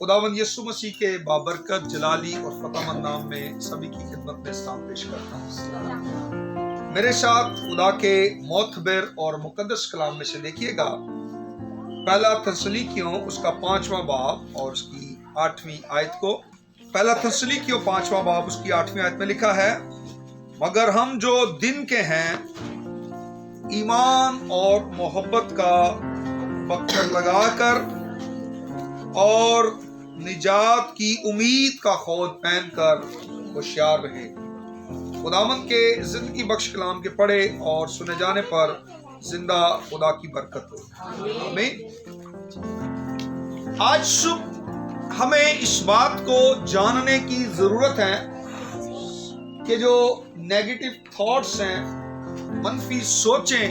खुदावंद यीशु मसीह के बाबरकत जलाली और फतहमंद नाम में सभी की खिदमत में सलाम पेश करता हूँ। मेरे साथ खुदा के मोतबर और मुकद्दस कलाम में से देखिएगा पहला थस्सलुनीकियों उसका 5वां बाब और उसकी 8वीं आयत को। पहला थस्सलुनीकियों 5वां बाब उसकी 8वीं आयत में लिखा है, मगर हम जो दिन के हैं ईमान और मोहब्बत का पत्थर लगाकर और निजात की उम्मीद का खौद पहनकर होशियार रहे। खुदावंद के जिंदगी बख्श कलाम के पढ़े और सुने जाने पर जिंदा खुदा की बरकत हो। आमीन। आज सुबह हमें इस बात को जानने की जरूरत है कि जो नेगेटिव थॉट्स हैं, मनफी सोचें,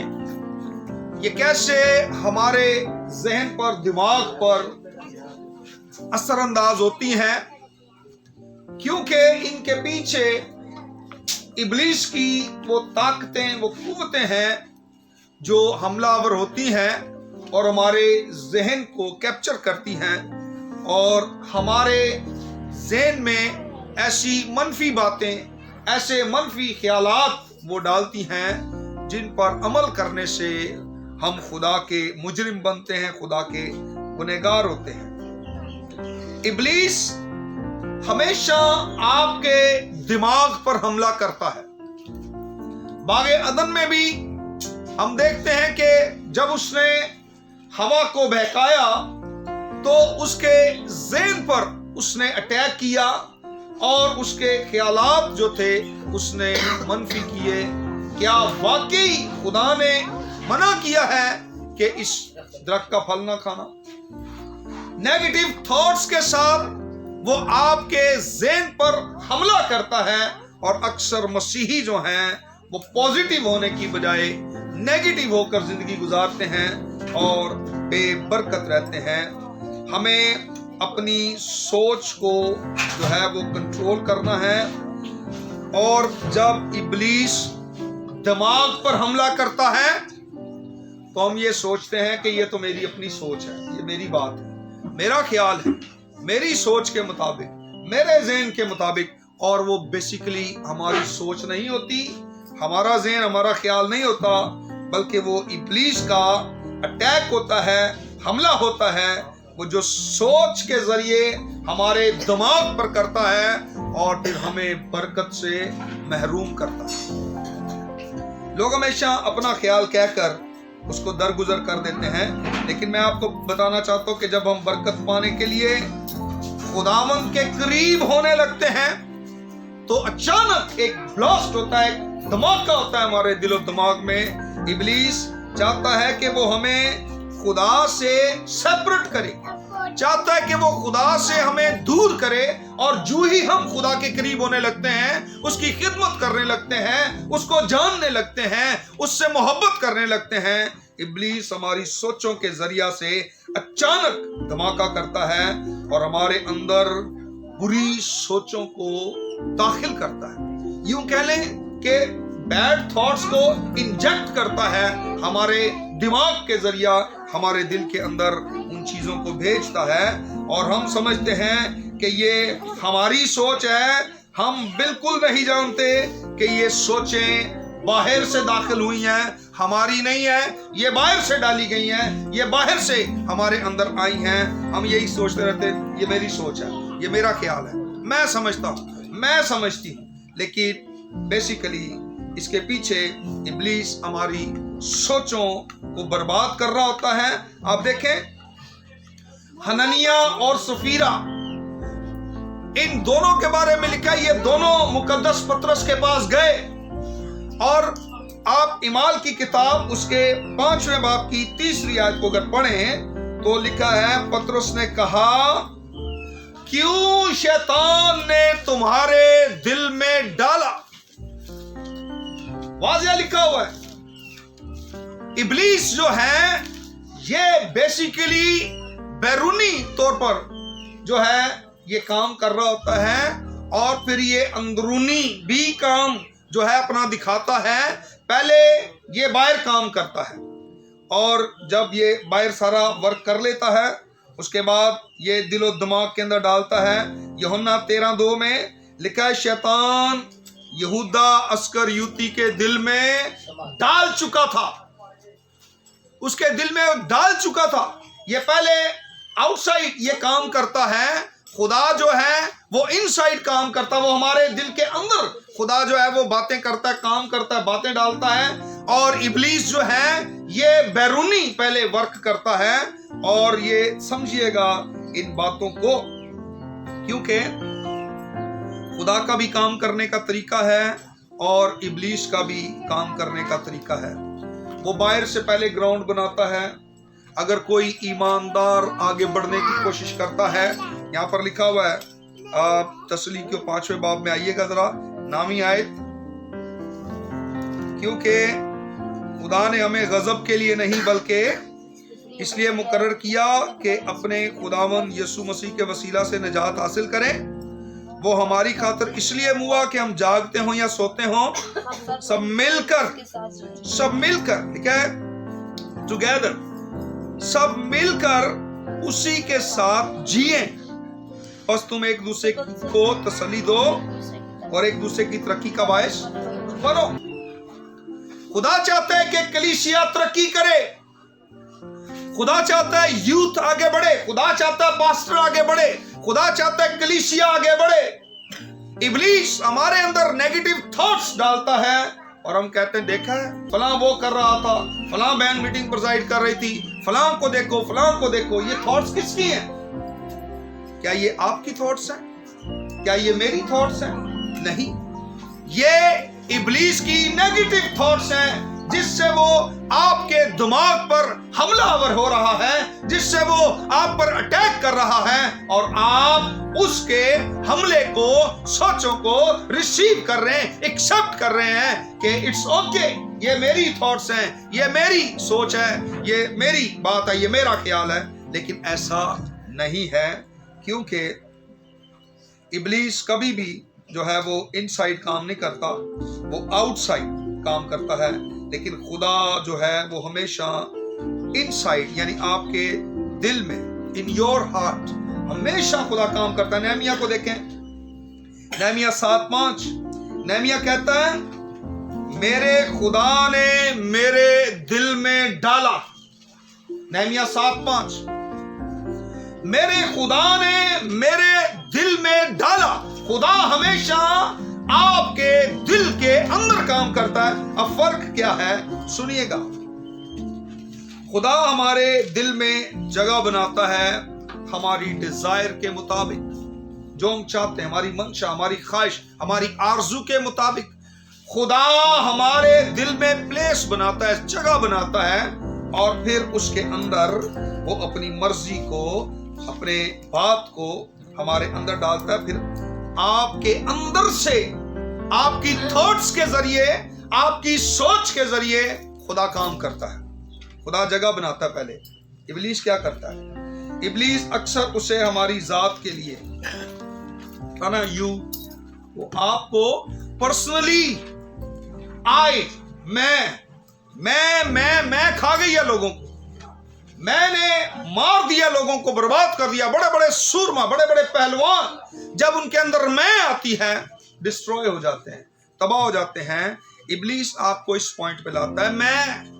ये कैसे हमारे जहन पर, दिमाग पर असरअंदाज होती हैं, क्योंकि इनके पीछे इब्लीस की वो ताकतें, वो कुव्वतें हैं जो हमलावर होती हैं और हमारे जहन को कैप्चर करती हैं और हमारे जहन में ऐसी मनफी बातें, ऐसे मनफी ख्यालात वो डालती हैं जिन पर अमल करने से हम खुदा के मुजरिम बनते हैं, खुदा के गुनहगार होते हैं। इब्लीस हमेशा आपके दिमाग पर हमला करता है। बागे अदन में भी हम देखते हैं कि जब उसने हवा को बहकाया तो उसके ज़हन पर उसने अटैक किया और उसके ख्यालात जो थे उसने मनफी किए। क्या वाकई खुदा ने मना किया है कि इस दरख्त का फल ना खाना? नेगेटिव थॉट्स के साथ वो आपके ज़हन पर हमला करता है और अक्सर मसीही जो हैं वो पॉजिटिव होने की बजाय नेगेटिव होकर जिंदगी गुजारते हैं और बेबरकत रहते हैं। हमें अपनी सोच को जो है वो कंट्रोल करना है और जब इब्लीस दिमाग पर हमला करता है तो हम ये सोचते हैं कि ये तो मेरी अपनी सोच है, ये मेरी बात है, मेरा ख्याल है, मेरी सोच के मुताबिक, मेरे ज़हन के मुताबिक, और वो बेसिकली हमारी सोच नहीं होती, हमारा ज़हन, हमारा ख्याल नहीं होता, बल्कि वो इब्लीस का अटैक होता है, हमला होता है, वो जो सोच के जरिए हमारे दिमाग पर करता है और फिर हमें बरकत से महरूम करता है। लोग हमेशा अपना ख्याल कहकर उसको दरगुजर कर देते हैं, लेकिन मैं आपको बताना चाहता हूं कि जब हम बरकत पाने के लिए खुदावंद के करीब होने लगते हैं तो अचानक एक ब्लास्ट होता है, एक धमाका होता है हमारे दिलो दिमाग में। इब्लीस चाहता है कि वो हमें खुदा से सेपरेट करे, चाहता है कि वो खुदा से हमें दूर करे, और जो ही हम खुदा के करीब होने लगते हैं, उसकी खिदमत करने लगते हैं, उसको जानने लगते हैं, उससे मोहब्बत करने लगते हैं, इब्लीस हमारी सोचों के जरिया से अचानक धमाका करता है और हमारे अंदर बुरी सोचों को दाखिल करता है। यूं कह लें कि बैड थॉट्स को इंजेक्ट करता है हमारे दिमाग के जरिया, हमारे दिल के अंदर उन चीजों को भेजता है और हम समझते हैं कि ये हमारी सोच है। हम बिल्कुल नहीं जानते कि ये सोचें बाहर से दाखिल हुई हैं, हमारी नहीं है, ये बाहर से डाली गई हैं, ये बाहर से हमारे अंदर आई हैं। हम यही सोचते रहते हैं, ये मेरी सोच है, ये मेरा ख्याल है, मैं समझता हूँ, मैं समझती हूँ, लेकिन बेसिकली इसके पीछे इब्लीस हमारी सोचों को बर्बाद कर रहा होता है। आप देखें, हननिया और सफीरा, इन दोनों के बारे में लिखा है, ये दोनों मुकद्दस पतरस के पास गए और आप इमाल की किताब उसके 5वें बाब की 3री आयत को अगर पढ़ें तो लिखा है, पतरस ने कहा, क्यों शैतान ने तुम्हारे दिल में डाला? वाज़िया लिखा हुआ है। इब्लीस जो है ये बेसिकली बैरूनी तौर पर जो है ये काम कर रहा होता है और फिर ये अंदरूनी भी काम जो है अपना दिखाता है। पहले ये बाहर काम करता है और जब ये बाहर सारा वर्क कर लेता है اس کے بعد یہ دل و دماغ کے اندر ڈالتا ہے. یوحنا 13:2 میں لکھا ہے شیطان یہودا اسکریوتی کے دل میں ڈال چکا تھا. اس کے دل میں ڈال چکا تھا. یہ پہلے آؤٹ سائڈ یہ کام کرتا ہے. خدا جو ہے وہ ان سائڈ کام کرتا ہے. وہ ہمارے دل کے اندر خدا جو ہے وہ باتیں کرتا ہے, کام کرتا ہے, باتیں ڈالتا ہے. اور ابلیس جو ہے یہ بیرونی پہلے ورک کرتا ہے. اور یہ سمجھیے گا ان باتوں کو, کیونکہ خدا کا بھی کام کرنے کا طریقہ ہے اور ابلیس کا بھی کام کرنے کا طریقہ ہے. وہ باہر سے پہلے گراؤنڈ بناتا ہے. اگر کوئی ایماندار آگے بڑھنے کی کوشش کرتا ہے, یہاں پر لکھا ہوا ہے آپ تسلی کے 5ویں باب میں آئیے گا ذرا, نامی آیت, کیونکہ خدا نے ہمیں غضب کے لیے نہیں بلکہ اس لیے مقرر کیا کہ اپنے خداوند یسوع مسیح کے وسیلہ سے نجات حاصل کریں. وہ ہماری خاطر اس لیے ہوا کہ ہم جاگتے ہوں یا سوتے ہوں سب مل کر لکھا ہے ٹوگیدر, سب مل کر اسی کے ساتھ جیئیں. بس تم ایک دوسرے کو تسلی دو اور ایک دوسرے کی ترقی کا باعث بنو. خدا چاہتا ہے کہ کلیسیا ترقی کرے. خدا چاہتا ہے یوتھ آگے بڑھے. خدا چاہتا ہے پاسٹر آگے بڑھے. خدا چاہتا ہے کلیسیا آگے بڑھے. ابلیس ہمارے اندر نیگیٹو تھاٹس ڈالتا ہے اور ہم کہتے ہیں دیکھا ہے فلاں وہ کر رہا تھا, فلاں بہن میٹنگ پرزائڈ کر رہی تھی, فلاں کو دیکھو, فلاں کو دیکھو. یہ تھاٹس کس کی ہیں؟ کیا یہ آپ کی تھاٹس ہیں؟ کیا یہ میری تھاٹس ہیں؟ نہیں, یہ ابلیس کی نیگیٹو تھاٹس ہیں جس سے وہ آپ کے دماغ پر حملہ آور ہو رہا ہے, جس سے وہ آپ پر اٹیک کر رہا ہے اور آپ اس کے حملے کو, سوچوں کو ریسیو کر رہے ہیں, ایکسپٹ کر رہے ہیں کہ اٹس اوکے, یہ میری تھاٹس ہیں, یہ میری سوچ ہے, یہ میری بات ہے, یہ میرا خیال ہے. لیکن ایسا نہیں ہے, کیونکہ ابلیس کبھی بھی جو ہے وہ ان سائڈ کام نہیں کرتا, وہ آؤٹ سائڈ کام کرتا ہے. لیکن خدا جو ہے وہ ہمیشہ ان سائڈ یعنی آپ کے دل میں, ان یور ہارٹ, ہمیشہ خدا کام کرتا ہے. نہمیہ کو دیکھیں, نہمیہ 7:5, نہمیہ کہتا ہے میرے خدا نے میرے دل میں ڈالا. نہمیہ 7:5, میرے خدا نے میرے دل میں ڈالا. خدا ہمیشہ آپ کے دل کے اندر کام کرتا ہے. اب فرق کیا ہے سنیے گا. خدا ہمارے دل میں جگہ بناتا ہے ہماری ڈیزائر کے مطابق, جو ہم چاہتے ہیں, ہماری منشا, ہماری خواہش, ہماری آرزو کے مطابق. خدا ہمارے دل میں پلیس بناتا ہے, جگہ بناتا ہے, اور پھر اس کے اندر وہ اپنی مرضی کو, اپنے بات کو ہمارے اندر ڈالتا ہے. پھر آپ کے اندر سے, آپ کی تھاٹس کے ذریعے, آپ کی سوچ کے ذریعے خدا کام کرتا ہے. خدا جگہ بناتا ہے پہلے. ابلیس کیا کرتا ہے؟ ابلیس اکثر اسے ہماری ذات کے لیے وہ آپ کو پرسنلی آئے, میں کھا گئی ہے لوگوں کو, میں نے مار دیا لوگوں کو, برباد کر دیا. بڑے بڑے سورما, بڑے بڑے پہلوان, جب ان کے اندر میں آتی ہے ڈسٹروائے ہو جاتے ہیں, تباہ ہو جاتے ہیں. ابلیس آپ کو اس پوائنٹ پہ لاتا ہے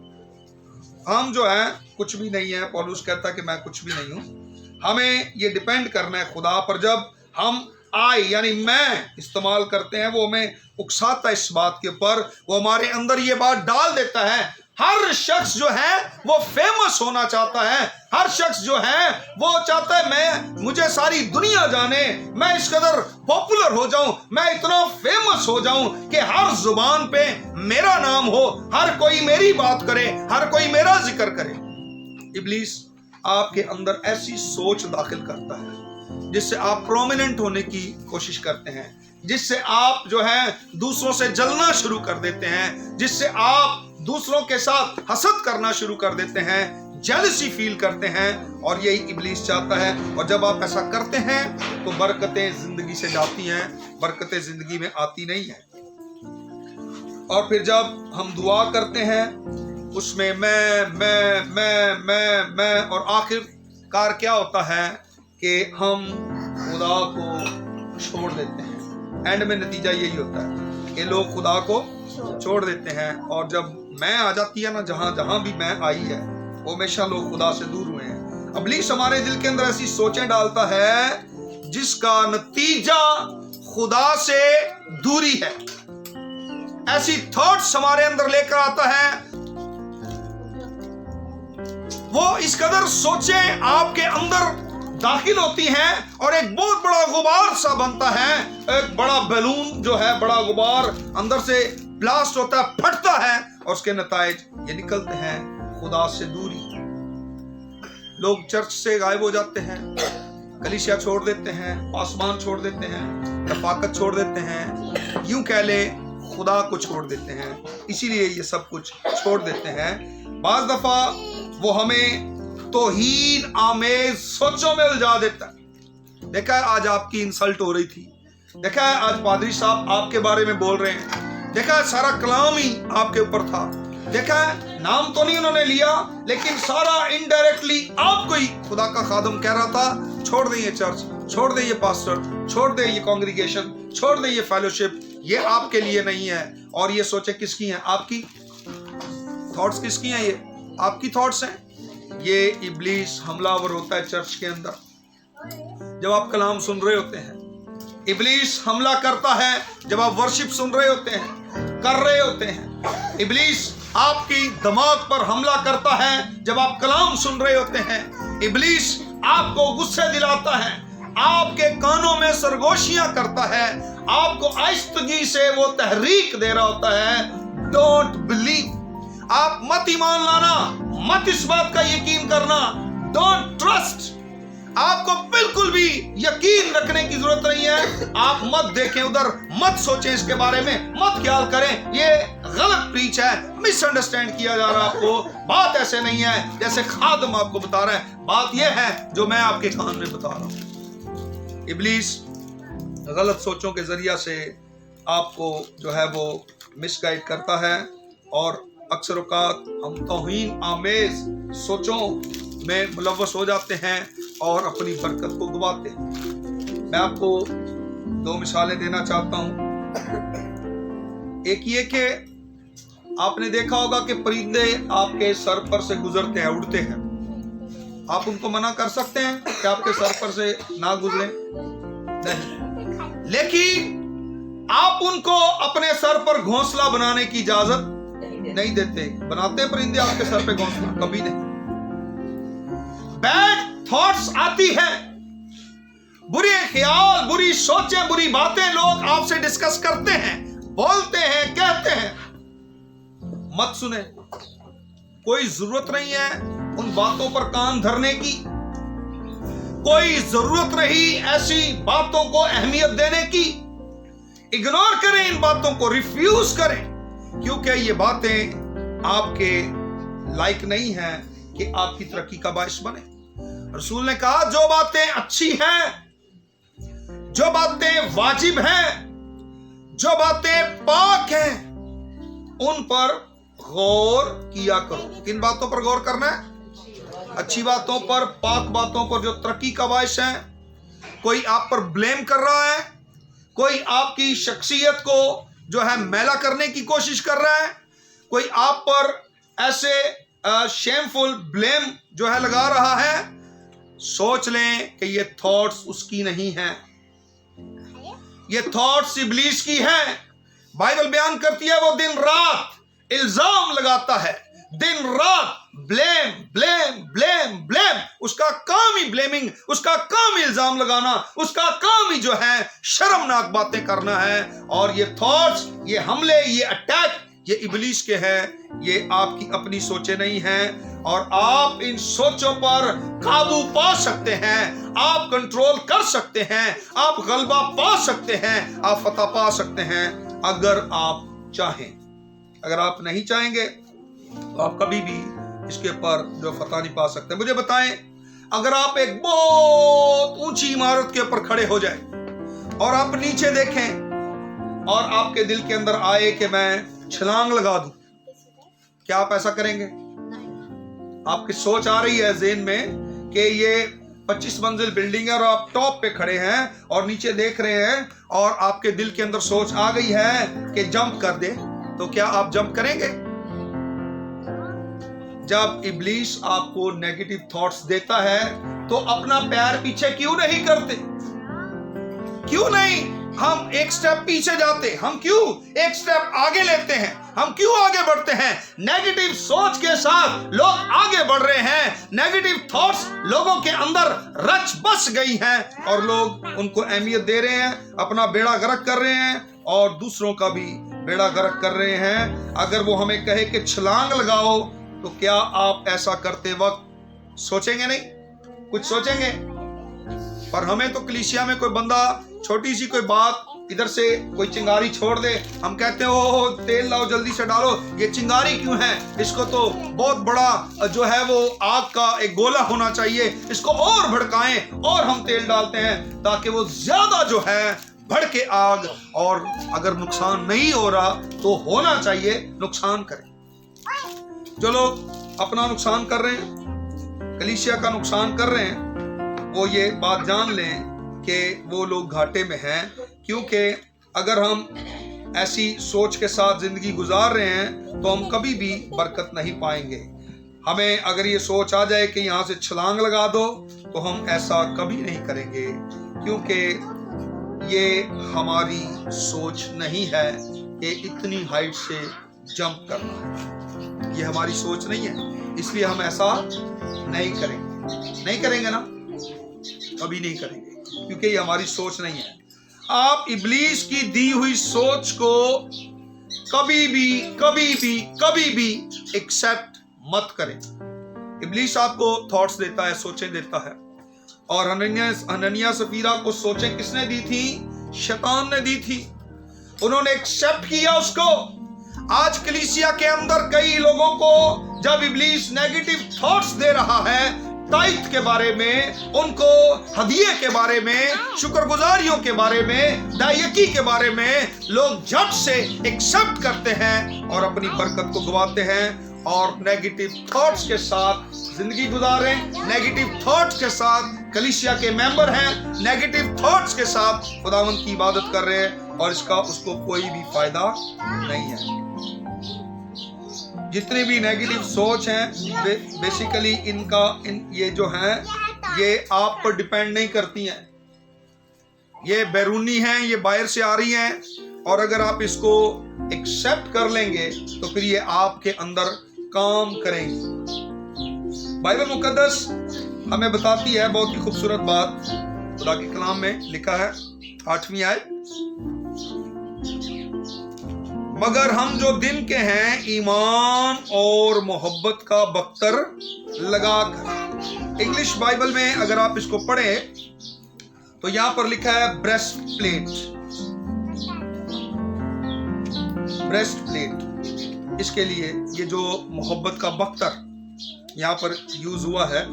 ہم جو ہے کچھ بھی نہیں ہے. پولس کہتا ہے کہ میں کچھ بھی نہیں ہوں. ہمیں یہ ڈیپینڈ کرنا ہے خدا پر. جب ہم یعنی میں استعمال کرتے ہیں, وہ ہمیں اکساتا ہے اس بات کے اوپر, وہ ہمارے اندر یہ بات ڈال دیتا ہے. ہر شخص جو ہے وہ فیمس ہونا چاہتا ہے. ہر شخص جو ہے وہ چاہتا ہے مجھے ساری دنیا جانے, میں اس قدر پاپولر ہو جاؤں, میں اتنا فیمس ہو جاؤں کہ ہر زبان پہ میرا نام ہو, ہر کوئی میری بات کرے, ہر کوئی میرا ذکر کرے. ابلیس آپ کے اندر ایسی سوچ داخل کرتا ہے جس سے آپ پرومیننٹ ہونے کی کوشش کرتے ہیں, جس سے آپ جو ہے دوسروں سے جلنا شروع کر دیتے ہیں, جس سے آپ دوسروں کے ساتھ حسد کرنا شروع کر دیتے ہیں, جیلسی فیل کرتے ہیں. اور یہی ابلیس چاہتا ہے. اور جب آپ ایسا کرتے ہیں تو برکتیں زندگی سے جاتی ہیں, برکتیں زندگی میں آتی نہیں ہیں. اور پھر جب ہم دعا کرتے ہیں اس میں میں اور آخر कार क्या होता है कि हम खुदा को छोड़ देते हैं। एंड में नतीजा यही होता है कि लोग खुदा को छोड़ देते हैं, और जब मैं आ जाती है ना, जहां जहां भी मैं आई है, वो हमेशा लोग खुदा से दूर हुए हैं। इब्लीस हमारे दिल के अंदर ऐसी सोचें डालता है जिसका नतीजा खुदा से दूरी है। ऐसी थॉट्स हमारे अंदर लेकर आता है, वो इस कदर सोचें आपके अंदर दाखिल होती हैं और एक बहुत बड़ा गुबार सा बनता है, एक बड़ा बैलून जो है, बड़ा गुबार अंदर से ब्लास्ट होता है, फटता है, और उसके नताइज ये निकलते हैं खुदा से दूरी। लोग चर्च से गायब हो जाते हैं, कलीसिया छोड़ देते हैं, आसमान छोड़ देते हैं, रफाकत छोड़ देते हैं, यूं कह ले खुदा को छोड़ देते हैं। इसीलिए ये सब कुछ छोड़ देते हैं। बाज दफा वो हमें तौहीन आमेज सोचों में उलझा देता है। देखा है आज आपकी इंसल्ट हो रही थी, देखा है आज पादरी साहब आपके बारे में बोल रहे हैं, देखा है सारा कलाम ही आपके ऊपर था, देखा है नाम तो नहीं उन्होंने लिया लेकिन सारा इनडायरेक्टली आपको ही खुदा का खादम कह रहा था छोड़ दे ये चर्च, छोड़ दे ये पास्टर, छोड़ दे ये कांग्रीगेशन, छोड़ दे ये फेलोशिप, ये आपके लिए नहीं है। और ये सोचे किसकी हैं? आपकी थॉट्स किसकी हैं? ये आपकी थॉट्स हैं। ये इब्लीस हमलावर होता है चर्च के अंदर। जब आप कलाम सुन रहे होते हैं, इब्लीस हमला करता है। जब आप वर्शिप सुन रहे होते हैं, कर रहे होते हैं, इब्लीस आपकी दिमाग पर हमला करता है। जब आप कलाम सुन रहे होते हैं, इब्लीस आपको गुस्से दिलाता है, आपके कानों में सरगोशियां करता है, आपको आहिस्तगी से वो तहरीक दे रहा होता है, डोंट बिलीव, आप मत ईमान लाना, मत इस बात का यकीन करना, डोंट ट्रस्ट, आपको बिल्कुल भी यकीन रखने की जरूरत नहीं है। आप मत देखें उधर, मत सोचें इसके बारे में, मत ख्याल करें, ये गलत प्रीच है, मिसअंडरस्टैंड किया जा रहा है आपको, बात ऐसे नहीं है जैसे खादम आपको बता रहा है, बात ये है जो मैं आपके कान में बता रहा हूं। इब्लीस गलत सोचों के जरिया से आपको जो है वो मिसगाइड करता है, और अक्सर औकात हम तौहीन आमेज सोचों में मुलव्वस हो जाते हैं और अपनी बरकत को गवाते हैं। मैं आपको दो मिसालें देना चाहता हूं। एक ये कि आपने देखा होगा कि परिंदे आपके सर पर से गुजरते हैं, उड़ते हैं, आप उनको मना कर सकते हैं कि आपके सर पर से ना गुजरे? नहीं। लेकिन आप उनको अपने सर पर घोंसला बनाने की इजाजत नहीं देते। बनाते हैं परिंदे आपके सर पे घोंसला? कभी नहीं। बैड थॉट्स आती हैं, बुरे ख्याल, बुरी सोचें, बुरी बातें लोग आपसे डिस्कस करते हैं, बोलते हैं, कहते हैं, मत सुने। कोई जरूरत नहीं है उन बातों पर कान धरने की, कोई जरूरत नहीं ऐसी बातों को अहमियत देने की। इग्नोर करें इन बातों को, रिफ्यूज करें, क्योंकि ये बातें आपके लायक नहीं हैं कि आपकी तरक्की का बायस बने। रसूल ने कहा जो बातें अच्छी हैं, जो बातें वाजिब हैं, जो बातें पाक हैं, उन पर गौर किया करो। किन बातों पर गौर करना है? अच्छी बातों पर, पाक बातों पर जो तरक्की का बायस है। कोई आप पर ब्लेम कर रहा है, कोई आपकी शख्सियत को जो है मैला करने की कोशिश कर रहा है, कोई आप पर ऐसे शेमफुल ब्लेम जो है लगा रहा है, सोच लें कि ये थॉट्स उसकी नहीं हैं, ये थॉट्स इब्लीस की हैं। बाइबल बयान करती है वो दिन रात इल्जाम लगाता है, दिन रात ब्लेम ब्लेम ब्लेम ब्लेम, उसका काम ही ब्लेमिंग, उसका काम ही इल्जाम लगाना, उसका काम ही जो है शर्मनाक बातें करना है। और ये थॉट्स, ये हमले, ये अटैक, ये इब्लीस के हैं, ये आपकी अपनी सोचें नहीं हैं। और आप इन सोचों पर काबू पा सकते हैं, आप कंट्रोल कर सकते हैं, आप गलबा पा सकते हैं, आप फतह पा सकते हैं अगर आप चाहें। अगर आप नहीं चाहेंगे तो आप कभी भी इसके ऊपर जो फतह नहीं पा सकते। मुझे बताएं, अगर आप एक बहुत ऊंची इमारत के ऊपर खड़े हो जाए और आप नीचे देखें और आपके दिल के अंदर आए कि मैं छलांग लगा दूं, क्या आप ऐसा करेंगे? आपकी सोच आ रही है ज़हन में कि ये 25 मंजिल बिल्डिंग है और आप टॉप पे खड़े हैं और नीचे देख रहे हैं और आपके दिल के अंदर सोच आ गई है कि जंप कर दे, तो क्या आप जंप करेंगे? जब इब्लीस आपको नेगेटिव थॉट्स देता है तो अपना पैर पीछे क्यों नहीं करते? क्यों नहीं हम एक स्टेप पीछे जाते? हम क्यों एक स्टेप आगे लेते हैं? हम क्यों आगे बढ़ते हैं? नेगेटिव सोच के साथ लोग आगे बढ़ रहे हैं, नेगेटिव थॉट्स लोगों के अंदर रच बस गई हैं और लोग उनको अहमियत दे रहे हैं, अपना बेड़ा गर्क कर रहे हैं और दूसरों का भी बेड़ा गर्क कर रहे हैं। अगर वो हमें कहे कि छलांग लगाओ, तो क्या आप ऐसा करते वक्त सोचेंगे नहीं? कुछ सोचेंगे? पर हमें तो कलीसिया में कोई बंदा छोटी सी कोई बात, इधर से कोई चिंगारी छोड़ दे, हम कहते हैं ओ तेल लाओ जल्दी से डालो, ये चिंगारी क्यों है? इसको तो बहुत बड़ा जो है वो आग का एक गोला होना चाहिए, इसको और भड़काएं, और हम तेल डालते हैं ताकि वो ज्यादा जो है भड़के आग, और अगर नुकसान नहीं हो रहा तो होना चाहिए नुकसान करें। जो लोग अपना नुकसान कर रहे हैं, कलीसिया का नुकसान कर रहे हैं, वो ये बात जान लें कि वो लोग घाटे में हैं, क्योंकि अगर हम ऐसी सोच के साथ जिंदगी गुजार रहे हैं तो हम कभी भी बरकत नहीं पाएंगे। हमें अगर ये सोच आ जाए कि यहाँ से छलांग लगा दो, तो हम ऐसा कभी नहीं करेंगे, क्योंकि ये हमारी सोच नहीं है कि इतनी हाइट से जंप करना, ये हमारी सोच नहीं है, इसलिए हम ऐसा नहीं करेंगे ना, कभी नहीं करेंगे, क्योंकि ये हमारी सोच नहीं है। आप इब्लीस की दी हुई सोच को कभी भी एक्सेप्ट मत करें। इब्लीस आपको थॉट्स देता है, सोचें देता है, और हननिया सफीरा को सोचें किसने दी थी? शैतान ने दी थी। उन्होंने एक्सेप्ट किया उसको। आज कलीसिया के अंदर कई लोगों को जब इब्लीस नेगेटिव थॉट्स दे रहा है, ताइथ के बारे में, उनको हदिये के बारे में, शुक्रगुजारियों के बारे में, दायकी के बारे में, लोग झट से एक्सेप्ट करते हैं और अपनी बरकत को गवाते हैं और नेगेटिव थॉट्स के साथ जिंदगी गुजारे, नेगेटिव थॉट्स के साथ कलीसिया के मेंबर हैं, नेगेटिव थॉट्स के साथ खुदावंद की इबादत कर रहे हैं, और इसका उसको कोई भी फायदा नहीं है। जितनी भी नेगेटिव सोच हैं बेसिकली ये जो हैं ये आप पर डिपेंड नहीं करती हैं, ये बैरूनी हैं, ये बाहर से आ रही हैं, और अगर आप इसको एक्सेप्ट कर लेंगे तो फिर ये आपके अंदर काम करेंगे। बाइबल मुकद्दस हमें बताती है बहुत ही खूबसूरत बात, खुदा के कलाम में लिखा है 8वीं आयत, मगर हम जो दिन के हैं ईमान और मोहब्बत का बख्तर लगाकर। इंग्लिश बाइबल में अगर आप इसको पढ़ें तो यहां पर लिखा है ब्रेस्ट प्लेट। इसके लिए ये जो मोहब्बत का बख्तर यहां पर यूज हुआ है,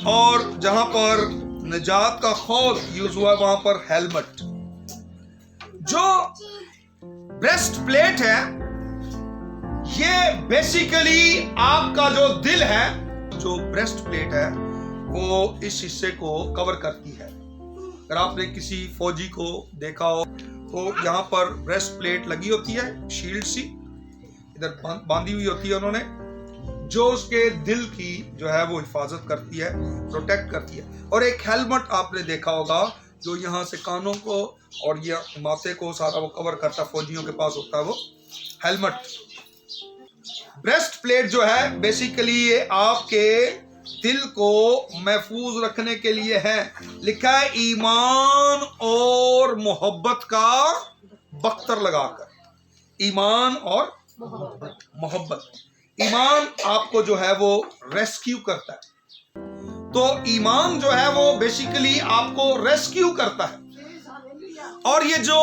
और जहां पर निजात का खौफ यूज हुआ है वहां पर हेलमेट। जो ब्रेस्ट प्लेट है ये बेसिकली आपका जो दिल है, जो ब्रेस्ट प्लेट है वो इस हिस्से को कवर करती है। अगर आपने किसी फौजी को देखा हो तो यहाँ पर ब्रेस्ट प्लेट लगी होती है, शील्ड सी इधर बांधी हुई होती है उन्होंने, जो उसके दिल की जो है वो हिफाजत करती है, प्रोटेक्ट करती है। और एक हेलमेट आपने देखा होगा जो यहाँ से कानों को और ये माथे को सारा वो कवर करता है, फौजियों के पास होता है वो हेलमेट। ब्रेस्ट प्लेट जो है बेसिकली ये आपके दिल को महफूज रखने के लिए है। लिखा है ईमान और मोहब्बत का बख्तर लगाकर। ईमान और मोहब्बत। ईमान आपको जो है वो रेस्क्यू करता है, तो ईमान जो है वो बेसिकली आपको रेस्क्यू करता है। और ये जो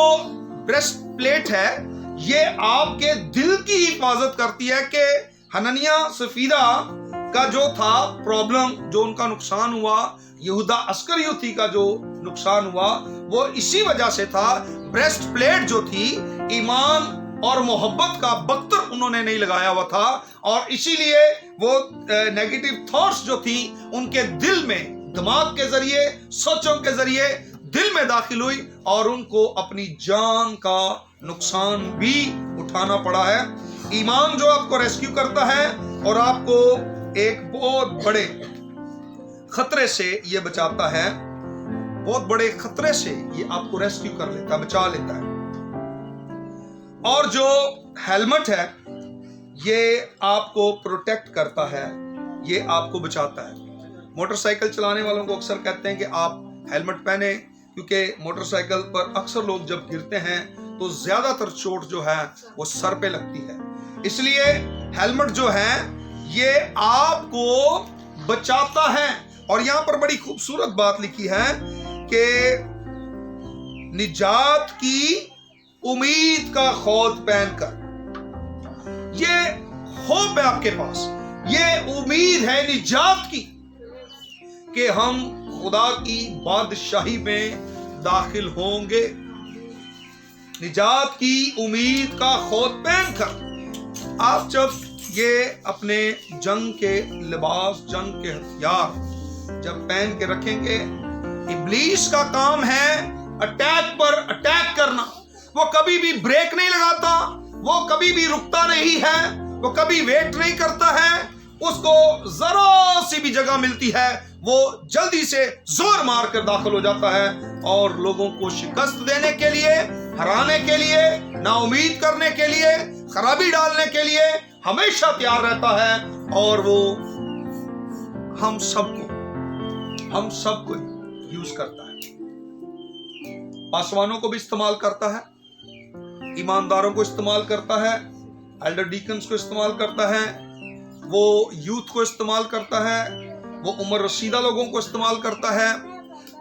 ब्रेस्ट प्लेट है ये आपके दिल की हिफाजत करती है कि हननिया सफीरा का जो था प्रॉब्लम, जो उनका नुकसान हुआ, यहूदा अस्करियोती का जो नुकसान हुआ वो इसी वजह से था। ब्रेस्ट प्लेट जो थी ईमान اور محبت کا بختر انہوں نے نہیں لگایا ہوا تھا، اور اسی لیے وہ نیگیٹو تھاٹس جو تھی ان کے دل میں دماغ کے ذریعے، سوچوں کے ذریعے دل میں داخل ہوئی، اور ان کو اپنی جان کا نقصان بھی اٹھانا پڑا ہے۔ ایمان جو آپ کو ریسکیو کرتا ہے اور آپ کو ایک بہت بڑے خطرے سے یہ بچاتا ہے، بہت بڑے خطرے سے یہ آپ کو ریسکیو کر لیتا ہے، بچا لیتا ہے۔ اور جو ہیلمٹ ہے یہ آپ کو پروٹیکٹ کرتا ہے، یہ آپ کو بچاتا ہے۔ موٹر سائیکل چلانے والوں کو اکثر کہتے ہیں کہ آپ ہیلمٹ پہنیں، کیونکہ موٹر سائیکل پر اکثر لوگ جب گرتے ہیں تو زیادہ تر چوٹ جو ہے وہ سر پہ لگتی ہے، اس لیے ہیلمٹ جو ہے یہ آپ کو بچاتا ہے۔ اور یہاں پر بڑی خوبصورت بات لکھی ہے کہ نجات کی امید کا خود پہن کر، یہ ہوپ ہے آپ کے پاس، یہ امید ہے نجات کی کہ ہم خدا کی بادشاہی میں داخل ہوں گے۔ نجات کی امید کا خود پہن کر آپ جب یہ اپنے جنگ کے لباس، جنگ کے ہتھیار جب پہن کے رکھیں گے، ابلیس کا کام ہے اٹیک پر اٹیک کرنا۔ وہ کبھی بھی بریک نہیں لگاتا، وہ کبھی بھی رکتا نہیں ہے، وہ کبھی ویٹ نہیں کرتا ہے۔ اس کو ذرا سی بھی جگہ ملتی ہے وہ جلدی سے زور مار کر داخل ہو جاتا ہے، اور لوگوں کو شکست دینے کے لیے، ہرانے کے لیے، نا امید کرنے کے لیے، خرابی ڈالنے کے لیے ہمیشہ تیار رہتا ہے، اور وہ ہم سب کو یوز کرتا ہے۔ پاسوانوں کو بھی استعمال کرتا ہے، ایمانداروں کو استعمال کرتا ہے، ایلڈر ڈیکنز کو استعمال کرتا ہے، وہ یوتھ کو استعمال کرتا ہے، وہ عمر رسیدہ لوگوں کو استعمال کرتا ہے،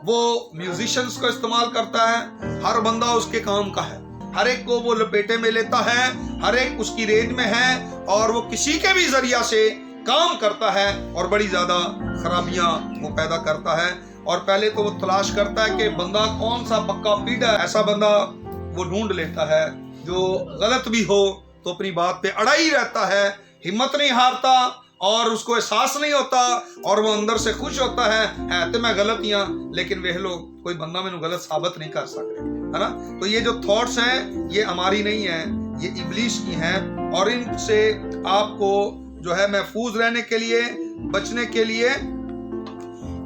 وہ میوزیشنز کو استعمال کرتا ہے۔ ہر بندہ اس کے کام کا ہے، ہر ایک کو وہ لپیٹے میں لیتا ہے، ہر ایک اس کی رینج میں ہے، اور وہ کسی کے بھی ذریعہ سے کام کرتا ہے اور بڑی زیادہ خرابیاں وہ پیدا کرتا ہے۔ اور پہلے تو وہ تلاش کرتا ہے کہ بندہ کون سا پکا پیڑا ہے، ایسا بندہ وہ ڈھونڈ لیتا ہے جو غلط بھی ہو تو اپنی بات پہ اڑا ہی رہتا ہے، ہمت نہیں ہارتا، اور اس کو احساس نہیں ہوتا، اور وہ اندر سے خوش ہوتا ہے تو میں غلط ہی ہوں، لیکن وہ لوگ کوئی بندہ میں غلط ثابت نہیں کر سکتے، ہے نا۔ تو یہ جو تھاٹس ہیں یہ ہماری نہیں ہیں، یہ ابلیس کی ہیں، اور ان سے آپ کو جو ہے محفوظ رہنے کے لیے، بچنے کے لیے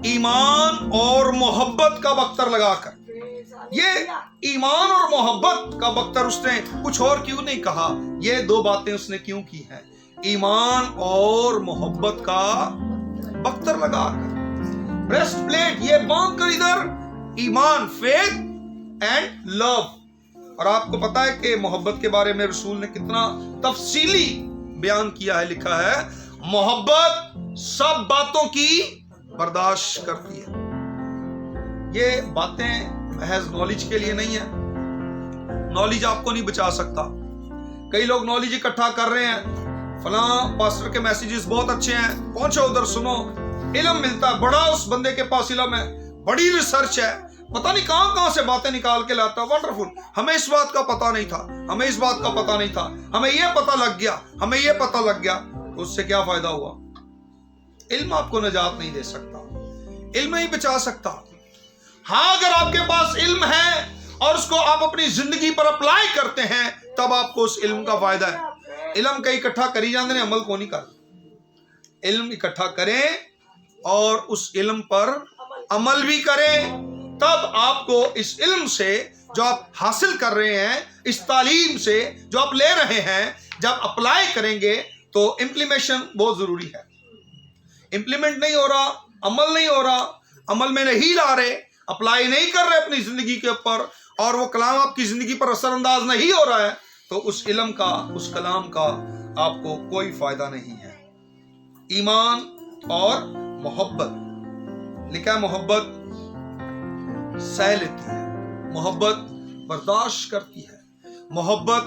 ایمان اور محبت کا بختر لگا کر، یہ ایمان اور محبت کا بختر اس نے کچھ اور کیوں نہیں کہا، یہ دو باتیں اس نے کیوں کی ہیں؟ ایمان اور محبت کا بختر لگا کر، بریسٹ پلیٹ یہ باندھ کر، ادھر ایمان، فیتھ اینڈ لو۔ اور آپ کو پتا ہے کہ محبت کے بارے میں رسول نے کتنا تفصیلی بیان کیا ہے، لکھا ہے محبت سب باتوں کی برداشت کرتی ہے۔ یہ باتیں محض نالج کے لیے نہیں ہے، نالج آپ کو نہیں بچا سکتا۔ کئی لوگ نالج اکٹھا کر رہے ہیں، فلاں پاسٹر کے میسیجز بہت اچھے ہیں، پہنچو ادھر سنو، علم ملتا ہے، بڑا اس بندے کے پاس علم ہے، بڑی ریسرچ ہے، پتہ نہیں کہاں سے باتیں نکال کے لاتا ہے، ونڈرفل، ہمیں اس بات کا پتہ نہیں تھا، ہمیں اس بات کا پتہ نہیں تھا، ہمیں یہ پتہ لگ گیا، ہمیں یہ پتہ لگ گیا۔ تو اس سے کیا فائدہ ہوا؟ علم آپ کو نجات نہیں دے سکتا، علم نہیں بچا سکتا۔ ہاں اگر آپ کے پاس علم ہے اور اس کو آپ اپنی زندگی پر اپلائی کرتے ہیں تب آپ کو اس علم کا فائدہ ہے۔ علم کا اکٹھا کری جاندے نے، عمل کو نہیں کر۔ علم اکٹھا کریں اور اس علم پر عمل بھی کریں، تب آپ کو اس علم سے جو آپ حاصل کر رہے ہیں، اس تعلیم سے جو آپ لے رہے ہیں، جب اپلائی کریں گے تو امپلیمنٹیشن بہت ضروری ہے۔ امپلیمنٹ نہیں ہو رہا، عمل نہیں ہو رہا، عمل میں نہیں لا رہے، اپلائی نہیں کر رہے اپنی زندگی کے اوپر، اور وہ کلام آپ کی زندگی پر اثر انداز نہیں ہو رہا ہے، تو اس علم کا، اس کلام کا آپ کو کوئی فائدہ نہیں ہے۔ ایمان اور محبت، لکھا ہے محبت سہ لیتی ہے، محبت برداشت کرتی ہے، محبت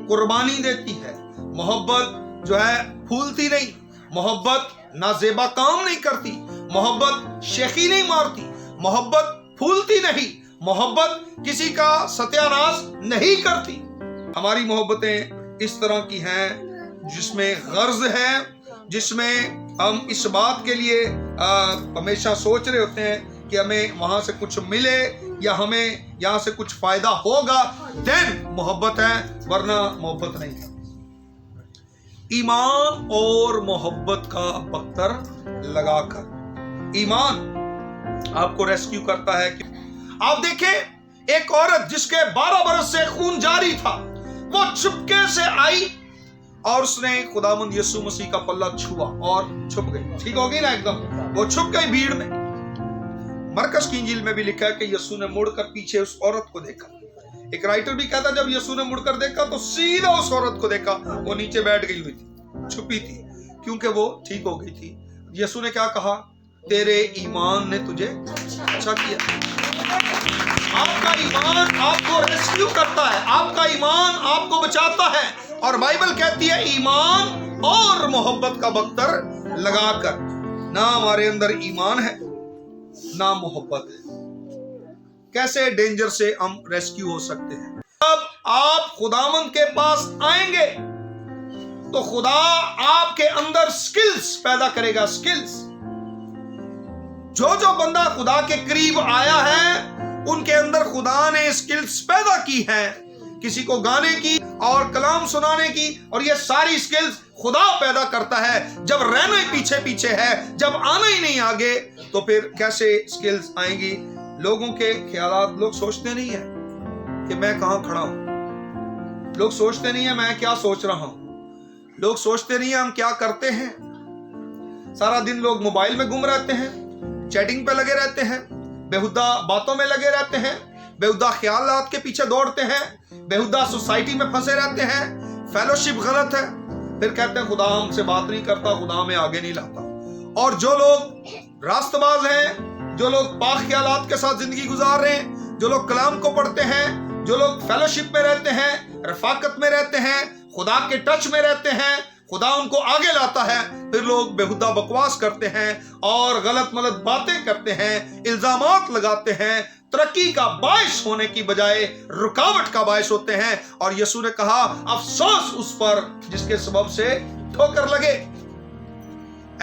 قربانی دیتی ہے، محبت جو ہے پھولتی نہیں، محبت نازیبا کام نہیں کرتی، محبت شیخی نہیں مارتی، محبت پھولتی نہیں، محبت کسی کا ستیہ ناش نہیں کرتی۔ ہماری محبتیں इस तरह की हैं जिसमें गर्ज है, जिसमें हम इस बात के लिए हमेशा सोच रहे होते हैं कि हमें वहां से कुछ मिले या हमें यहाँ से कुछ फायदा होगा, देन मोहब्बत है, वरना मोहब्बत नहीं है। ईमान और मोहब्बत का बख्तर लगाकर, ईमान आपको रेस्क्यू करता है। आप देखें एक औरत जिसके 12 बरस से खून जारी था, वो चुपके से आई और उसने खुदावंद यीशु मसीह का पल्ला छुआ और छुप गई। ठीक होगी ना एकदम, वो छुप गई भीड़ में। मरकस की इंजील में भी लिखा है कि यीशु ने मुड़कर पीछे उस औरत को देखा। एक राइटर भी कहता जब यीशु ने मुड़कर देखा तो सीधा उस औरत को देखा, वो नीचे बैठ गई हुई थी, छुपी थी, क्योंकि वो ठीक हो गई थी। यीशु ने क्या कहा? तेरे ईमान ने तुझे अच्छा किया। आपका ईमान आपको रेस्क्यू करता है, आपका ईमान आपको बचाता है। और बाइबल कहती है ईमान और मोहब्बत का बख्तर लगाकर। ना हमारे अंदर ईमान है ना मोहब्बत है, कैसे डेंजर से हम रेस्क्यू हो सकते हैं? जब आप खुदावंद के पास आएंगे तो खुदा आपके अंदर स्किल्स पैदा करेगा। स्किल्स, जो बंदा खुदा के करीब आया है उनके अंदर खुदा ने स्किल्स पैदा की हैं, किसी को गाने की और कलाम सुनाने की, और ये सारी स्किल्स खुदा पैदा करता है। जब रहना ही पीछे पीछे है, जब आना ही नहीं आगे, तो फिर कैसे स्किल्स आएंगी? लोगों के ख्यालात, लोग सोचते नहीं है कि मैं कहां खड़ा हूं, लोग सोचते नहीं है मैं क्या सोच रहा हूं, लोग सोचते नहीं है हम क्या करते हैं। सारा दिन लोग मोबाइल में गुम रहते हैं, चैटिंग पे लगे रहते हैं, बेहुदा बातों में लगे रहते हैं, बेहुदा ख्यालात के पीछे दौड़ते हैं, बेहुदा सोसाइटी में फंसे रहते हैं, फेलोशिप गलत है, फिर कहते हैं खुदा हमसे बात नहीं करता, खुदा हमें आगे नहीं लाता। और जो लोग रास्तबाज हैं, जो लोग पाक ख्यालात के साथ जिंदगी गुजार रहे हैं, जो लोग कलाम को पढ़ते हैं, जो लोग फेलोशिप में रहते हैं, रफाकत में रहते हैं, खुदा के टच में रहते हैं, खुदा उनको आगे लाता है, फिर लोग बेहुदा बकवास करते हैं और गलत मलत बातें करते हैं, इल्जामात लगाते हैं, तरक्की का बायस होने की बजाय रुकावट का बायस होते हैं। और यीशु ने कहा अफसोस उस पर जिसके सबब से ठोकर लगे।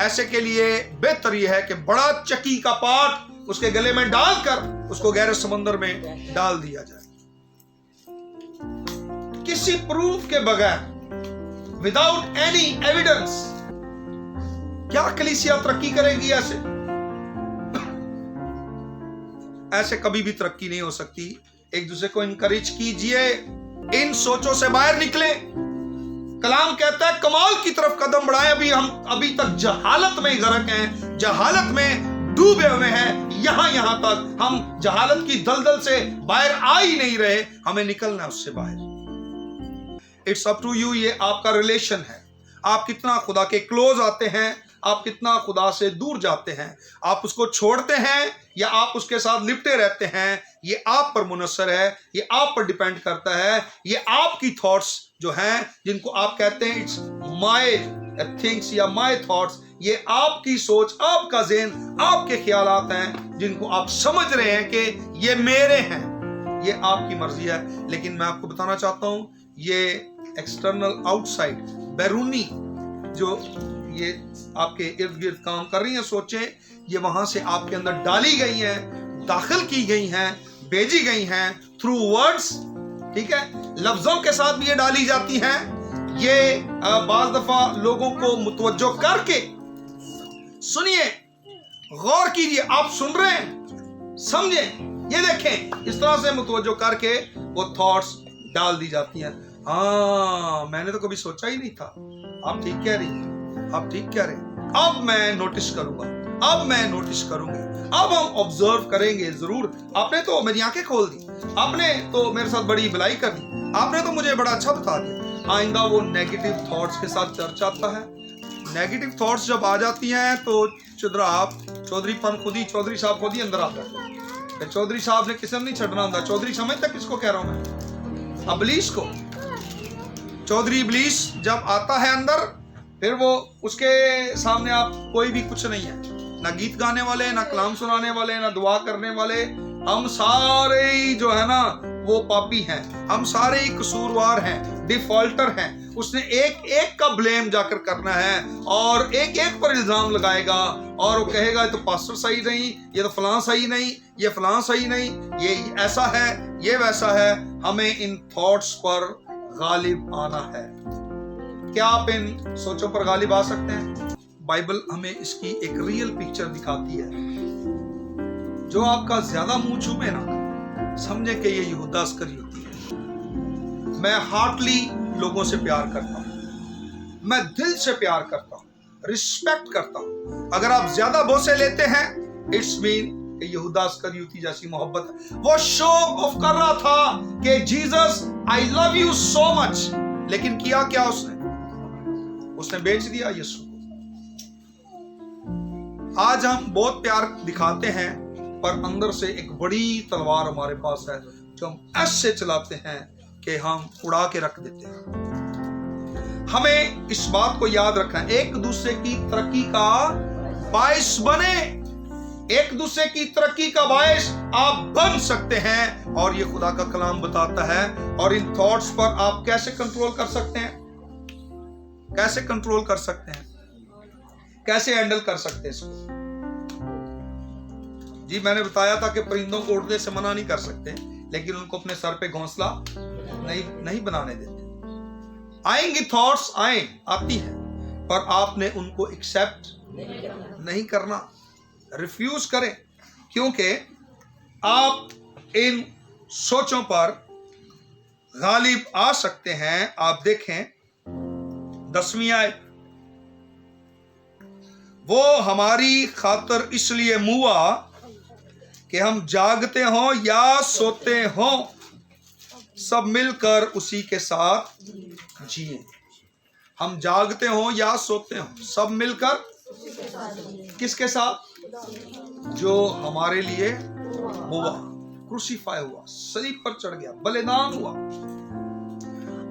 ऐसे के लिए बेहतर यह है कि बड़ा चक्की का पाट उसके गले में डालकर उसको गहरे समंदर में डाल दिया जाए, किसी प्रूफ के बगैर, विदाउट एनी एविडेंस। क्या कलीसिया तरक्की करेगी? ऐसे कभी भी तरक्की नहीं हो सकती। एक दूसरे को इनकरेज कीजिए, इन सोचों से बाहर निकले। कलाम कहता है कमाल की तरफ कदम बढ़ाएं। अभी तक जहालत में ही गर्क हैं, जहालत में डूबे हुए हैं। यहां तक हम जहालत की दलदल से बाहर आ ही नहीं रहे, हमें निकलना है उससे बाहर। इट्स अप टू यू, ये आपका रिलेशन है। आप कितना खुदा के क्लोज आते हैं, आप कितना खुदा से दूर जाते हैं, आप उसको छोड़ते हैं या आप उसके साथ लिपटे रहते हैं, ये आप पर मुनस्सर है, ये आप पर डिपेंड करता है। ये आपकी थॉट्स जो हैं, जिनको आप कहते हैं इट्स माय थिंग्स या माय थॉट्स, ये आपकी सोच, आपका ज़हन, आपके ख्यालात हैं, जिनको आप समझ रहे हैं कि ये मेरे हैं। ये आपकी मर्जी है। लेकिन मैं आपको बताना चाहता हूं, ये एक्सटर्नल आउटसाइड बैरूनी जो ये आपके इर्द गिर्द काम कर रही हैं सोचें, ये वहां से आपके अंदर डाली गई हैं, दाखिल की गई हैं, भेजी गई हैं थ्रू वर्ड्स। ठीक है, लफ्जों के साथ भी ये डाली जाती हैं। ये बाज़ दफा लोगों को मुतवज्जो करके, सुनिए, गौर कीजिए, आप सुन रहे हैं, समझें, ये देखें, इस तरह से मुतवज्जो करके वो थॉट्स डाल दी जाती हैं। हाँ, मैंने तो कभी सोचा ही नहीं था। आप ठीक कह रही हैं, आप ठीक कह रहे हैं। अब मैं नोटिस करूंगा, अब मैं नोटिस करूंगी, अब हम ऑब्जर्व करेंगे जरूर। आपने तो मेरी आंखें खोल दी, आपने तो मेरे साथ बड़ी भलाई कर दी, आपने तो मुझे बड़ा अच्छा बता दिया। आइंदा वो नेगेटिव थॉट्स के साथ चर्चा आता है। नेगेटिव थॉट्स जब आ जाती हैं तो चौधरीपन चौधरी साहब खुद ही अंदर आता है। चौधरी साहब ने किस्म नहीं छड़ना होता। चौधरी समझता किसको कह रहा हूं मैं? इब्लीस को। चौधरी इब्लीस जब आता है अंदर, फिर वो उसके सामने आप कोई भी कुछ नहीं है, ना गीत गाने वाले, ना कलाम सुनाने वाले, ना दुआ करने वाले। हम सारे ही जो है ना वो पापी हैं, हम सारे ही कसूरवार हैं, डिफॉल्टर हैं। اس نے ایک ایک کا بلیم جا کر کرنا ہے اور ایک ایک پر الزام لگائے گا اور وہ کہے گا یہ تو پاسٹر صحیح نہیں، یہ تو فلاں صحیح نہیں، یہ فلاں صحیح نہیں، یہ ایسا ہے، یہ ویسا ہے۔ ہمیں ان تھاٹس پر غالب آنا ہے۔ کیا آپ ان سوچوں پر غالب آ سکتے ہیں؟ بائبل ہمیں اس کی ایک ریئل پکچر دکھاتی ہے۔ جو آپ کا زیادہ منہ چومے نا، سمجھے کہ یہ یہودا اسکریوتی ہے۔ میں ہارٹلی لوگوں سے پیار کرتا ہوں، میں دل سے پیار کرتا ہوں، رسپیکٹ کرتا ہوں۔ اگر آپ زیادہ بوسے لیتے ہیں اٹس مین کہ یہودا اسکریوتی جیسی محبت ہے۔ وہ شو آف کر رہا تھا کہ Jesus I love you so مچ، لیکن کیا اس نے بیچ دیا یسوع کو۔ آج ہم بہت پیار دکھاتے ہیں پر اندر سے ایک بڑی تلوار ہمارے پاس ہے جو ہم ایسے چلاتے ہیں کہ ہم اڑا کے رکھ دیتے ہیں۔ ہمیں اس بات کو یاد رکھنا ہے، ایک دوسرے کی ترقی کا باعث بنے، ایک دوسرے کی ترقی کا باعث آپ بن سکتے ہیں، اور یہ خدا کا کلام بتاتا ہے۔ اور ان تھاٹس پر آپ کیسے کنٹرول کر سکتے ہیں؟ کیسے کنٹرول کر سکتے ہیں؟ کیسے ہینڈل کر سکتے ہیں اس کو؟ جی میں نے بتایا تھا کہ پرندوں کو اڑنے سے منع نہیں کر سکتے، لیکن ان کو اپنے سر پہ گھونسلہ نہیں بنانے دیتے۔ آئیں گی تھاٹس، آتی ہیں، پر آپ نے ان کو ایکسپٹ نہیں کرنا، ریفیوز کریں، کیونکہ آپ ان سوچوں پر غالب آ سکتے ہیں۔ آپ دیکھیں 10ویں آیت، وہ ہماری خاطر اس لیے ہوا کہ ہم جاگتے ہوں یا سوتے ہوں سب مل کر اسی کے ساتھ جیئیں۔ ہم جاگتے ہوں یا سوتے ہوں سب مل کر کس کے ساتھ؟ جو ہمارے لیے ہوا، کروسیفائی ہوا، صلیب پر چڑھ گیا، بلیدان ہوا۔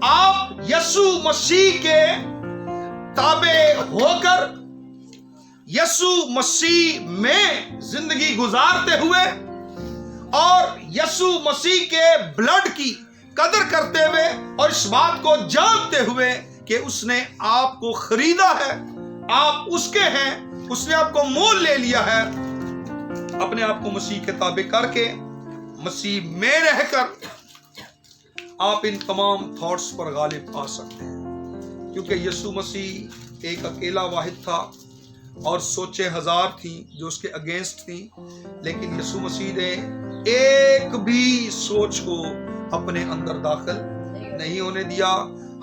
آپ یسوع مسیح کے تابع ہو کر یسوع مسیح میں زندگی گزارتے ہوئے اور یسوع مسیح کے بلڈ کی قدر کرتے ہوئے اور اس بات کو جانتے ہوئے کہ اس نے آپ کو خریدا ہے، آپ اس کے ہیں، اس نے آپ کو مول لے لیا ہے، اپنے آپ کو مسیح کے تابع کر کے مسیح میں رہ کر آپ ان تمام تھاٹس پر غالب آ سکتے ہیں، کیونکہ یسوع مسیح ایک اکیلا واحد تھا اور سوچیں ہزار تھیں جو اس کے اگینسٹ تھیں، لیکن یسوع مسیح نے ایک بھی سوچ کو اپنے اندر داخل نہیں ہونے دیا۔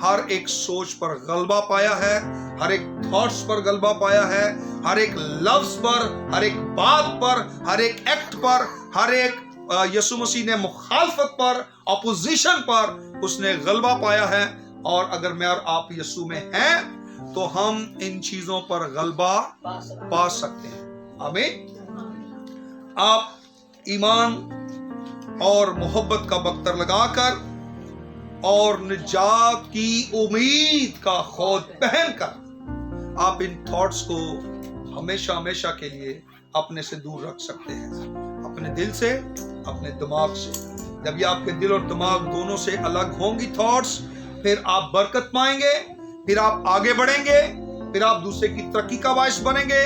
ہر ایک سوچ پر غلبہ پایا ہے، ہر ایک تھاٹس پر غلبہ پایا ہے، ہر ایک لفظ پر، ہر ایک بات پر، ہر ایک ایکٹ پر، ہر ایک یسوع مسیح نے مخالفت پر، اپوزیشن پر اس نے غلبہ پایا ہے۔ اور اگر میں اور آپ یسوع میں ہیں تو ہم ان چیزوں پر غلبہ پا سکتے ہیں۔ آمین۔ آپ ایمان اور محبت کا بختر لگا کر اور نجات کی امید کا خود پہن کر آپ ان تھاٹس کو ہمیشہ کے لیے اپنے سے دور رکھ سکتے ہیں، اپنے دل سے، اپنے دماغ سے۔ جب یہ آپ کے دل اور دماغ دونوں سے الگ ہوں گی تھاٹس، پھر آپ برکت پائیں گے، پھر آپ آگے بڑھیں گے، پھر آپ دوسرے کی ترقی کا باعث بنیں گے۔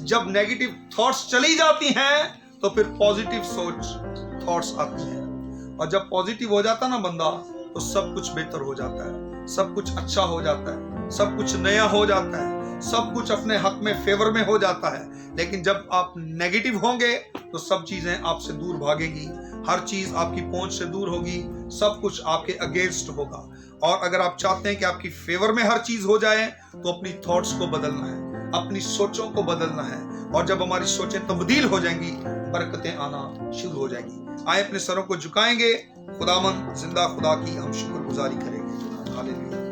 جب نیگیٹو تھاٹس چلی جاتی ہیں تو پھر پازیٹیو تھاٹس آتی ہیں، اور جب پازیٹیو ہو جاتا نا بندہ تو سب کچھ بہتر ہو جاتا ہے، سب کچھ اچھا ہو جاتا ہے، سب کچھ نیا ہو جاتا ہے، سب کچھ اپنے حق میں فیور میں ہو جاتا ہے۔ لیکن جب آپ نیگیٹو ہوں گے تو سب چیزیں آپ سے دور بھاگیں گی، ہر چیز آپ کی پہنچ سے دور ہوگی، سب کچھ آپ کے اگینسٹ ہوگا۔ اور اگر آپ چاہتے ہیں کہ آپ کی فیور میں ہر چیز ہو جائے تو اپنی تھاٹس کو بدلنا ہے، اپنی سوچوں کو بدلنا ہے، اور جب ہماری سوچیں تبدیل ہو جائیں گی برکتیں آنا شروع ہو جائیں گی۔ آئے اپنے سروں کو جھکائیں گے، خداوند زندہ خدا کی ہم شکر گزاری کریں گے۔ ہاللیلویہ۔